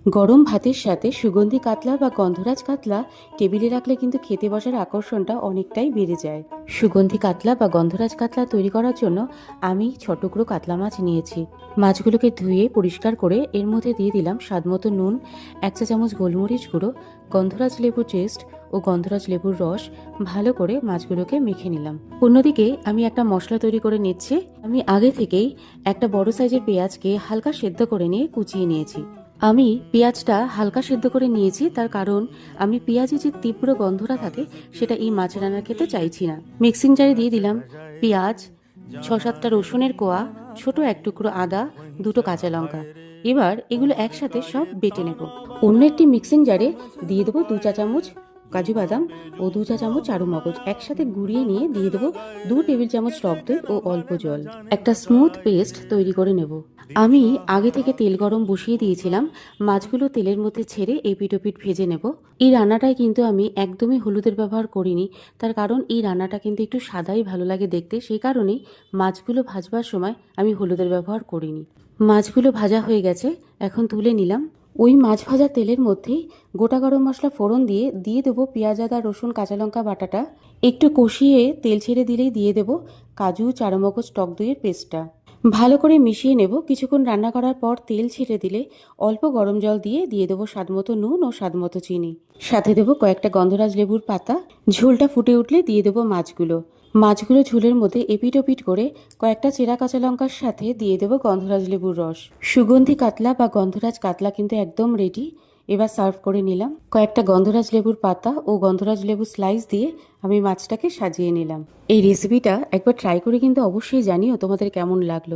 গরম ভাতের সাথে সুগন্ধি কাতলা বা গন্ধরাজ কাতলা টেবিলে রাখলে কিন্তু খেতে বসার আকর্ষণটা অনেকটাই বেড়ে যায়। সুগন্ধি কাতলা বা গন্ধরাজ কাতলা তৈরি করার জন্য আমি ছোট টুকরো কাতলা মাছ নিয়েছি। মাছগুলোকে ধুয়ে পরিষ্কার করে এর মধ্যে দিয়ে দিলাম স্বাদমতো নুন, 1 চা চামচ গোলমরিচ গুঁড়ো, গন্ধরাজ লেবুর পেস্ট ও গন্ধরাজ লেবুর রস। ভালো করে মাছগুলোকে মেখে নিলাম। অন্যদিকে আমি একটা মশলা তৈরি করে নিচ্ছি। আমি আগে থেকেই একটা বড় সাইজের পেঁয়াজকে হালকা সেদ্ধ করে নিয়ে কুচিয়ে নিয়েছি। আমি পেঁয়াজটা হালকা সেদ্ধ করে নিয়েছি, তার কারণ আমি পেঁয়াজে যে তীব্র গন্ধটা থাকে সেটা এই মাছ রান্নার খেতে চাইছি না। মিক্সিং জারে দিয়ে দিলাম পেঁয়াজ, 6-7টা রসুনের কোয়া, ছোট এক টুকরো আদা, 2টো কাঁচা লঙ্কা। এবার এগুলো একসাথে সব বেটে নেব। অন্য একটি মিক্সিং জারে দিয়ে দেবো 2 চা চামচ কাজু বাদাম ও 2 চা চামচ চারু মগজ একসাথে গুঁড়িয়ে নিয়ে দিয়ে দেবো 2 টেবিল চামচ টক দই ও অল্প জল। একটা স্মুথ পেস্ট তৈরি করে নেব। আমি আগে থেকে তেল গরম বসিয়ে দিয়েছিলাম। মাছগুলো তেলের মধ্যে ছেড়ে এপিট ওপিট ভেজে নেব। এই রান্নাটায় কিন্তু আমি একদমই হলুদের ব্যবহার করিনি, তার কারণ এই রান্নাটা কিন্তু একটু সাদাই ভালো লাগে দেখতে, সেই কারণেই মাছগুলো ভাজবার সময় আমি হলুদের ব্যবহার করিনি। মাছগুলো ভাজা হয়ে গেছে, এখন তুলে নিলাম। ওই মাছ ভাজা তেলের মধ্যেই গোটা গরম মশলা ফোড়ন দিয়ে দিয়ে দেবো পেঁয়াজ, আদা, রসুন, কাঁচা লঙ্কা বাটাটা। একটু কষিয়ে তেল ছেড়ে দিলেই দিয়ে দেবো কাজু, চারমগজ, টক দইয়ের পেস্টটা। ভালো করে মিশিয়ে নেব। কিছুক্ষণ রান্না করার পর তেল ছেড়ে দিলে অল্প গরম জল দিয়ে দিয়ে দেবো স্বাদমতো নুন ও স্বাদমতো চিনি। সাথে দেবো কয়েকটা গন্ধরাজ লেবুর পাতা। ঝোলটা ফুটে উঠলে দিয়ে দেবো মাছগুলো। মাছগুলো ঝোলের মধ্যে এপিট ওপিট করে কয়েকটা চেরা কাঁচা লঙ্কার সাথে দিয়ে দেবো গন্ধরাজ লেবুর রস। সুগন্ধি কাতলা বা গন্ধরাজ কাতলা কিন্তু একদম রেডি। এবার সার্ভ করে নিলাম। কয়েকটা গন্ধরাজ লেবুর পাতা ও গন্ধরাজ লেবুর স্লাইস দিয়ে আমি মাছটাকে সাজিয়ে নিলাম। এই রেসিপিটা একবার ট্রাই করে কিন্তু অবশ্যই জানিও তোমাদের কেমন লাগলো।